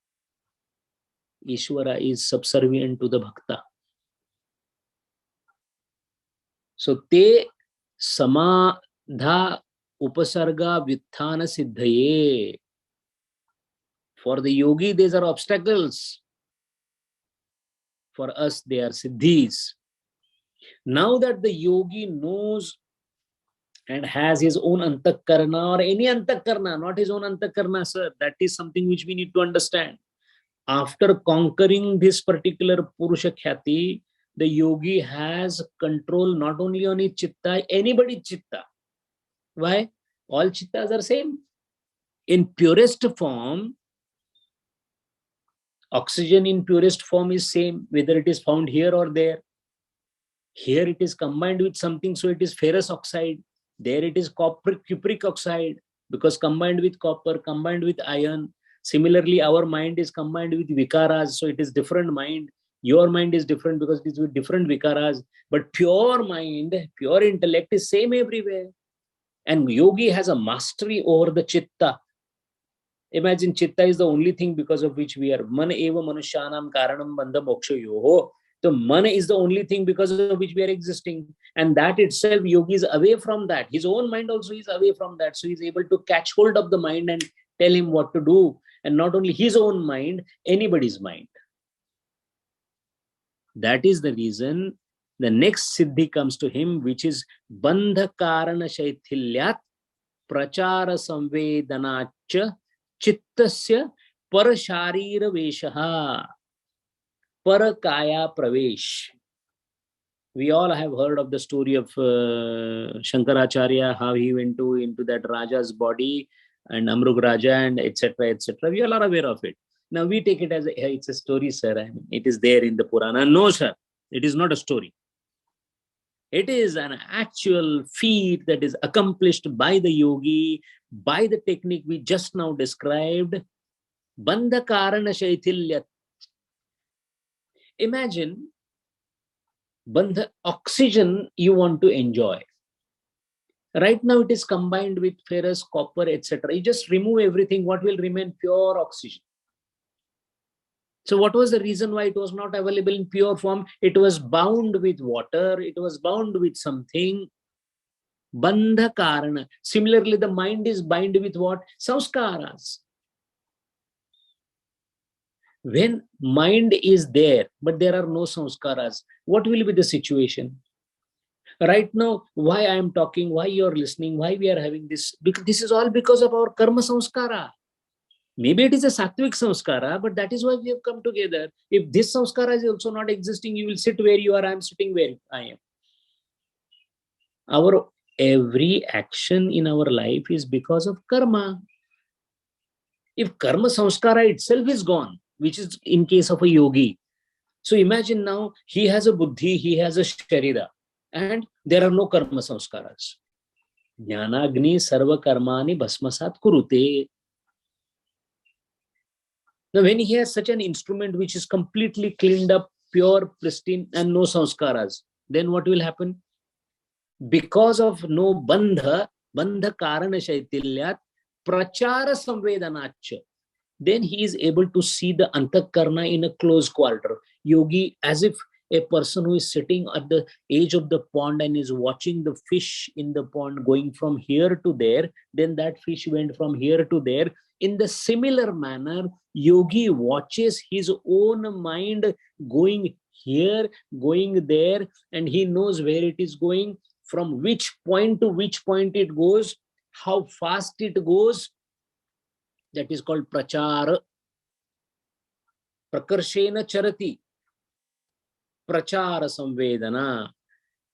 Ishvara is subservient to the Bhakta. So, te samadha upasarga vitthana siddhaye. For the yogi, these are obstacles. For us, they are siddhis. Now that the yogi knows and has his own Antakarma, or any Antakarma, not his own Antakarma, sir, that is something which we need to understand. After conquering this particular Purusha Khyati, the yogi has control not only on his chitta, anybody's chitta. Why? All chittas are same. In purest form, oxygen in purest form is same, whether it is found here or there. Here it is combined with something, so it is ferrous oxide. There it is cupric oxide, because combined with copper, combined with iron. Similarly, our mind is combined with vikaras, so it is different mind. Your mind is different because it is with different vikaras. But pure mind, pure intellect is same everywhere. And yogi has a mastery over the chitta. Imagine chitta is the only thing because of which we are. Man eva manushyanam karanam bandha moksha yoho. So man is the only thing because of which we are existing. And that itself, yogi is away from that. His own mind also is away from that. So he's able to catch hold of the mind and tell him what to do. And not only his own mind, anybody's mind. That is the reason the next siddhi comes to him, which is bandha karana shaithilyat prachara samvedanacha chittasya parasharira veshaha parakaya pravesh. We all have heard of the story of Shankaracharya, how he went into that Raja's body, and Amrug Raja, and etc., etc. We all are aware of it. Now we take it as it's a story, sir. I mean, it is there in the Purana. No, sir, it is not a story. It is an actual feat that is accomplished by the yogi, by the technique we just now described. Bandha karana shaithilya. Imagine bandha, oxygen you want to enjoy. Right now it is combined with ferrous, copper, etc. You just remove everything, what will remain? Pure oxygen. So what was the reason why it was not available in pure form? It was bound with water, it was bound with something. Bandha karana. Similarly, the mind is bound with what? Samskaras. When mind is there, but there are no samskaras, what will be the situation? Right now, why I am talking, why you are listening, why we are having this? Because this is all because of our karma samskara. Maybe it is a sattvic samskara, but that is why we have come together. If this samskara is also not existing, you will sit where you are, I am sitting where I am. Our every action in our life is because of karma. If karma samskara itself is gone, which is in case of a yogi. So imagine now, he has a buddhi, he has a sharira, and there are no karma samskaras. Jnanagni sarva karmani bhasmasat kurute. Now when he has such an instrument which is completely cleaned up, pure, pristine, and no samskaras, then what will happen? Because of no bandha, bandha karana shaitilyat prachara samvedanacha. Then he is able to see the Antakarna in a close quarter. Yogi, as if a person who is sitting at the edge of the pond and is watching the fish in the pond going from here to there, then that fish went from here to there. In the similar manner, Yogi watches his own mind going here, going there, and he knows where it is going, from which point to which point it goes, how fast it goes. That is called prachara. Prakarshena charati. Prachara samvedana.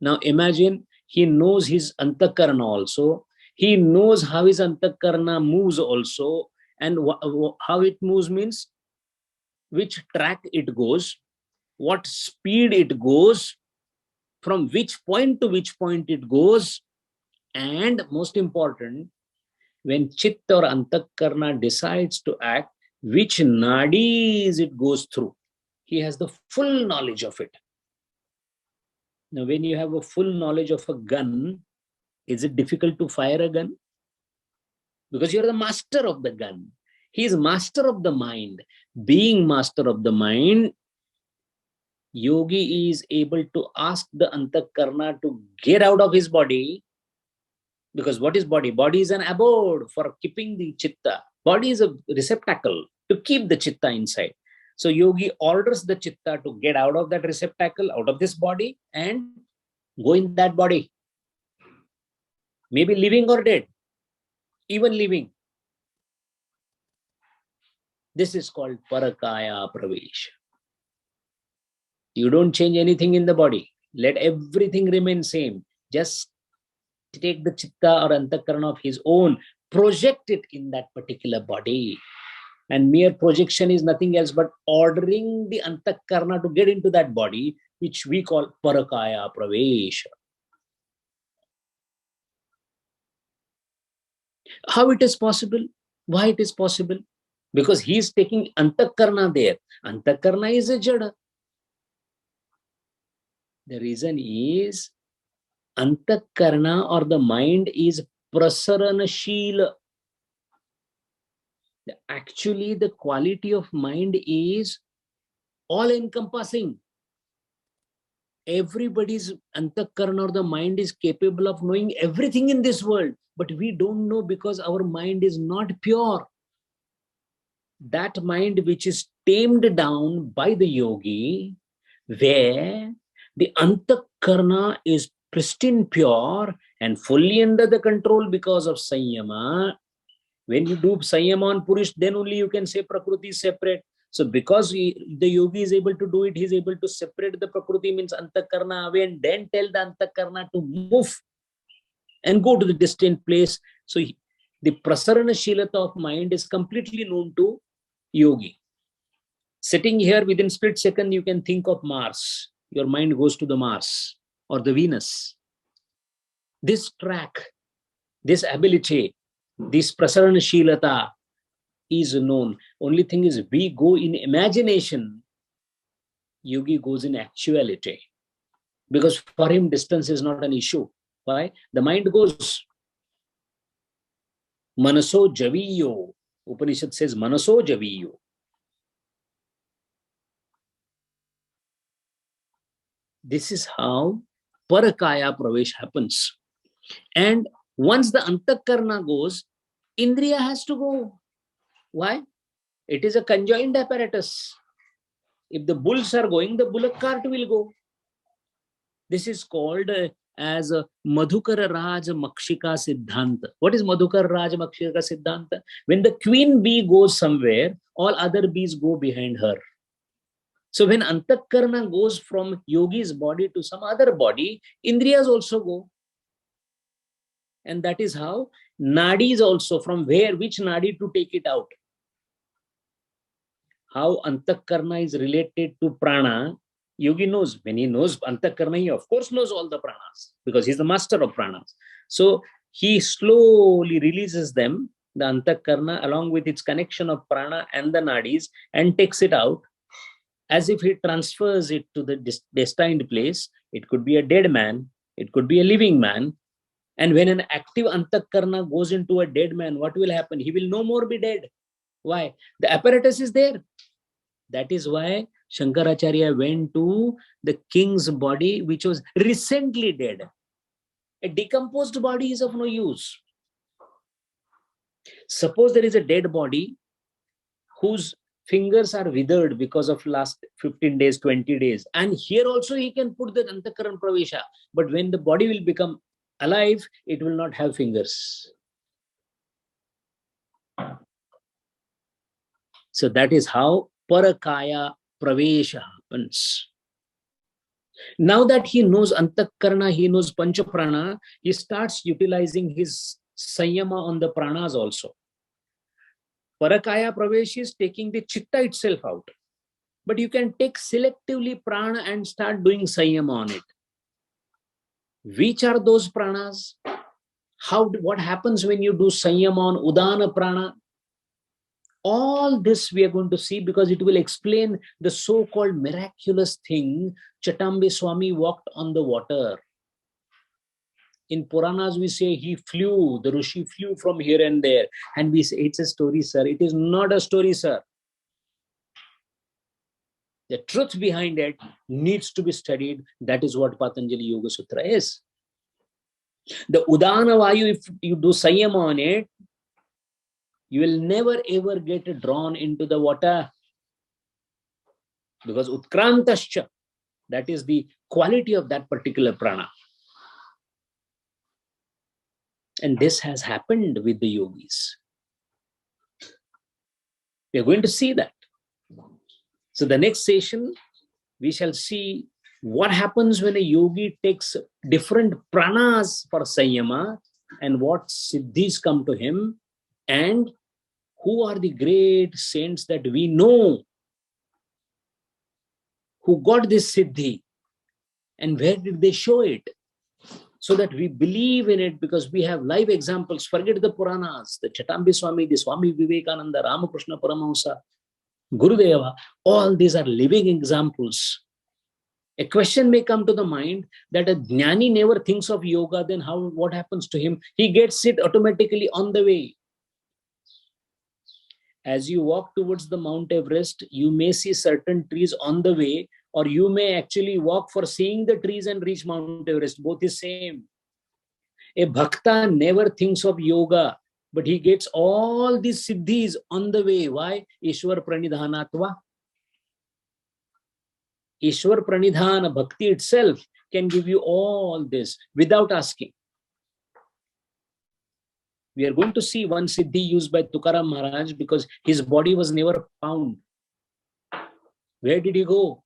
Now imagine he knows his Antakarna also. He knows how his Antakarna moves also. And how it moves means which track it goes, what speed it goes, from which point to which point it goes. And most important, when Chitta or Antakarna decides to act, which nadis it goes through. He has the full knowledge of it. Now, when you have a full knowledge of a gun, is it difficult to fire a gun? Because you're the master of the gun. He is master of the mind. Being master of the mind, Yogi is able to ask the Antakarna to get out of his body. Because what is body? Body is an abode for keeping the chitta. Body is a receptacle to keep the chitta inside. So Yogi orders the chitta to get out of that receptacle, out of this body, and go in that body. Maybe living or dead, even living. This is called parakaya pravesh. You don't change anything in the body. Let everything remain same. Just take the chitta or antakarna of his own, project it in that particular body. And mere projection is nothing else but ordering the antakarna to get into that body, which we call parakaya pravesha. How it is possible? Why it is possible? Because he is taking antakarna there. Antakarna is a jada. The reason is Antakarna or the mind is prasaranashila. Actually, the quality of mind is all-encompassing. Everybody's Antakarna or the mind is capable of knowing everything in this world, but we don't know because our mind is not pure. That mind which is tamed down by the yogi, where the Antakarna is pristine pure and fully under the control because of Sanyama. When you do Sanyama on Purish, then only you can say Prakriti is separate. So because the yogi is able to do it, he is able to separate the Prakriti, means Antakarna away, and then tell the Antakarna to move and go to the distant place. So the Prasarana Shilata of mind is completely known to yogi. Sitting here within split second, you can think of Mars. Your mind goes to the Mars or the Venus. This track, this ability, this Prasarana Shilata is known. Only thing is, we go in imagination, yogi goes in actuality. Because for him, distance is not an issue. Why? The mind goes. Manaso javiyo. Upanishad says, Manaso javiyo. This is how parakaya pravesh happens. And once the antakarna goes, indriya has to go. Why? It is a conjoined apparatus. If the bulls are going, the bullock cart will go. This is called as Madhukara Raj Makshika Siddhanta. What is Madhukara Raj Makshika Siddhanta? When the queen bee goes somewhere, all other bees go behind her. So when Antakarna goes from yogi's body to some other body, Indriyas also go. And that is how nadis also, from where, which nadi to take it out. How Antakarna is related to Prana, yogi knows. When he knows Antakarna, he of course knows all the Pranas, because he's the master of Pranas. So he slowly releases them, the Antakarna, along with its connection of Prana and the nadis, and takes it out, as if he transfers it to the destined place. It could be a dead man, it could be a living man. And when an active Antakarna goes into a dead man, what will happen? He will no more be dead. Why? The apparatus is there. That is why Shankaracharya went to the king's body, which was recently dead. A decomposed body is of no use. Suppose there is a dead body whose fingers are withered because of last 15 days, 20 days. And here also he can put the Antakaran Pravesha. But when the body will become alive, it will not have fingers. So that is how Parakaya Pravesha happens. Now that he knows Antakarna, he knows Pancha Prana, he starts utilizing his Sanyama on the Pranas also. Parakaya Pravesh is taking the Chitta itself out. But you can take selectively Prana and start doing Sanyama on it. Which are those Pranas? What happens when you do Sanyama on Udana Prana? All this we are going to see because it will explain the so-called miraculous thing. Chatambe Swami walked on the water. In Puranas, we say he flew, the Rishi flew from here and there. And we say, it's a story, sir. It is not a story, sir. The truth behind it needs to be studied. That is what Patanjali Yoga Sutra is. The Udana Vayu, if you do Sanyama on it, you will never ever get drawn into the water. Because Utkrantascha, that is the quality of that particular prana. And this has happened with the yogis. We are going to see that. So the next session, we shall see what happens when a yogi takes different pranas for Sanyama and what siddhis come to him and who are the great saints that we know who got this siddhi and where did they show it? So that we believe in it because we have live examples. Forget the Puranas, the Chatambi Swami, the Swami Vivekananda, Ramakrishna Paramahamsa, Gurudeva, all these are living examples. A question may come to the mind that a jnani never thinks of yoga, then what happens to him? He gets it automatically on the way. As you walk towards the Mount Everest, you may see certain trees on the way, or you may actually walk for seeing the trees and reach Mount Everest. Both is same. A bhakta never thinks of yoga, but he gets all these siddhis on the way. Why? Ishwar pranidhanatva. Ishwar pranidhana, bhakti itself can give you all this without asking. We are going to see one siddhi used by Tukaram Maharaj because his body was never found. Where did he go?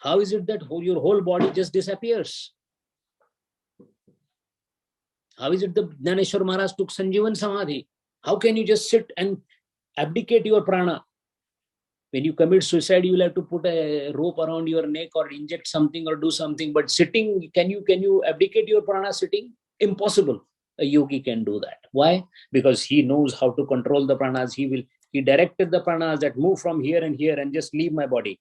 How is it that your whole body just disappears? How is it that Jnaneshwar Maharaj took Sanjeevan Samadhi? How can you just sit and abdicate your prana? When you commit suicide, you will have to put a rope around your neck or inject something or do something. But sitting, can you abdicate your prana sitting? Impossible. A yogi can do that. Why? Because he knows how to control the pranas. He directed the pranas that move from here and here and just leave my body.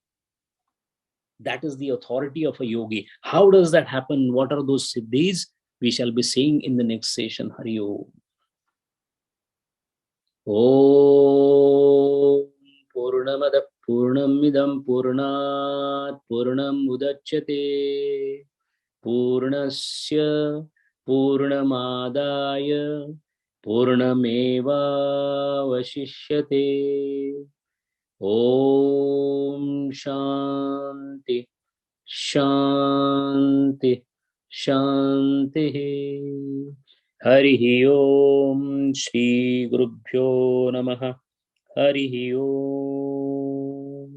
That is the authority of a yogi. How does that happen? What are those siddhis? We shall be seeing in the next session. Hari Om. Om Purnamada Purnamidam Purnat Purnam Udachyate Purnasya Purnamadaya Purnameva Vashishyate. Om Shanti Shanti Shanti. Hari Om. Shri Gurubhyo Namaha. Hari Om.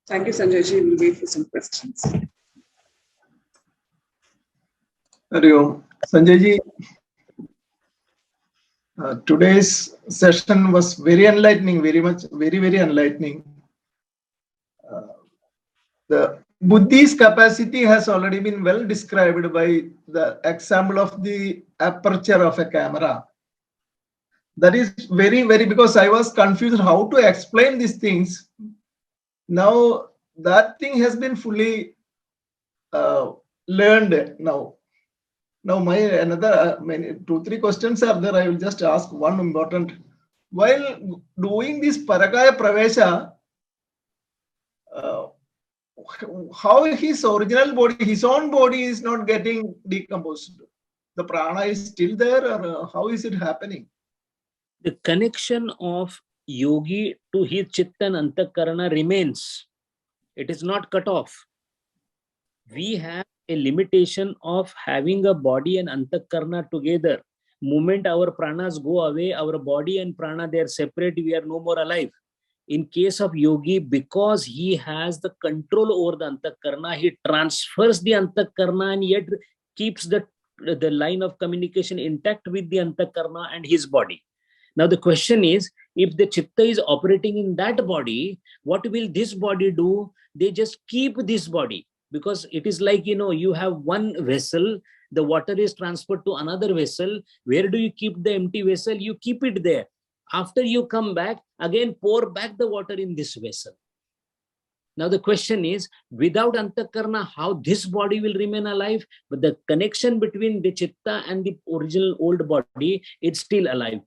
Thank you, Sanjay ji. We'll wait for some questions. Hari Om. Sanjay ji, today's session was very enlightening, very enlightening. The Buddhi's capacity has already been well described by the example of the aperture of a camera. That is very, because I was confused how to explain these things. Now that thing has been fully learned now. Now, my another many, 2-3 questions are there. I will just ask one important. While doing this Parakaya Pravesha, how his original body, his own body is not getting decomposed. The prana is still there, or how is it happening? The connection of yogi to his chitta and antakarana remains. It is not cut off. We have a limitation of having a body and antakarana together. Moment our pranas go away, our body and prana, they are separate, we are no more alive. In case of yogi, because he has the control over the antakarana, he transfers the antakarana and yet keeps the line of communication intact with the antakarana and his body. Now the question is, if the chitta is operating in that body, what will this body do? They just keep this body, because it is like, you have one vessel, the water is transferred to another vessel. Where do you keep the empty vessel? You keep it there. After you come back, again pour back the water in this vessel. Now the question is, without antakarana, how this body will remain alive? But the connection between the chitta and the original old body, it's still alive.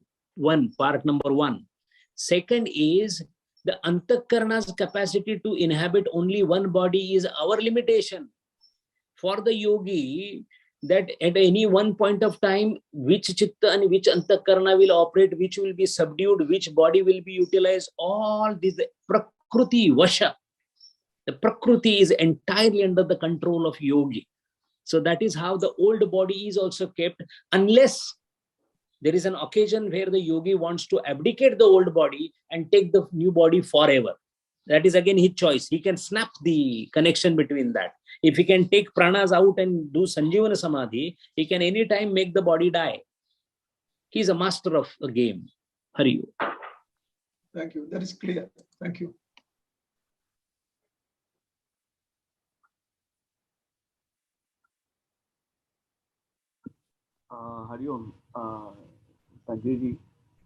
Part number one. Second is, the antakarana's capacity to inhabit only one body is our limitation. For the yogi, that at any one point of time, which chitta and which antakarana will operate, which will be subdued, which body will be utilized, all this prakriti vasha. The prakriti is entirely under the control of yogi. So that is how the old body is also kept, unless there is an occasion where the yogi wants to abdicate the old body and take the new body forever. That is again his choice. He can snap the connection between that. If he can take pranas out and do Sanjivana Samadhi, he can anytime make the body die. He's a master of a game. Hari. Thank you. That is clear. Thank you. Hari Om, Sanjay ji,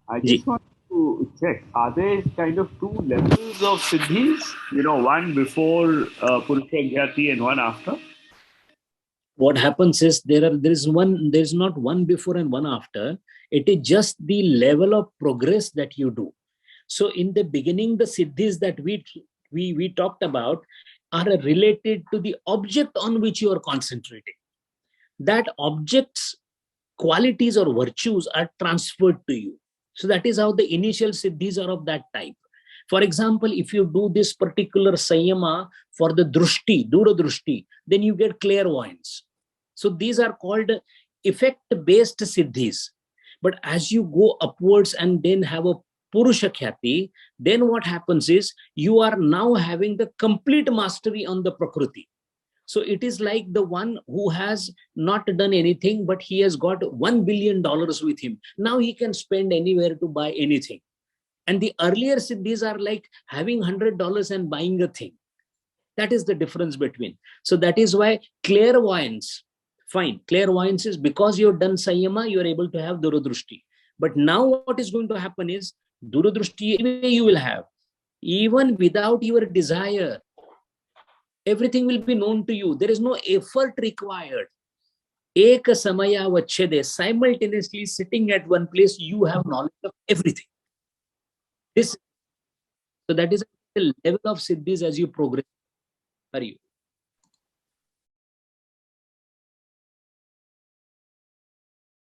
I just want to check, are there kind of two levels of siddhis? One before Purusha Jyati and one after? What happens is, there's not one before and one after. It is just the level of progress that you do. So in the beginning, the siddhis that we talked about are related to the object on which you are concentrating. That object's qualities or virtues are transferred to you. So that is how the initial siddhis are of that type. For example, if you do this particular sayama for the drushti, dura drushti, then you get clairvoyance. So these are called effect-based siddhis. But as you go upwards and then have a purusha khyati, then what happens is, you are now having the complete mastery on the prakriti. So it is like the one who has not done anything, but he has got $1 billion with him. Now he can spend anywhere to buy anything. And the earlier siddhis are like having $100 and buying a thing. That is the difference between. So that is why clairvoyance, fine. Clairvoyance is because you've done sayama, you are able to have duradrushti. But now what is going to happen is, duradrushti you will have. Even without your desire, everything will be known to you. There is no effort required. Eka samaya vachede, simultaneously sitting at one place, you have knowledge of everything. So that is the level of siddhis as you progress. Are you?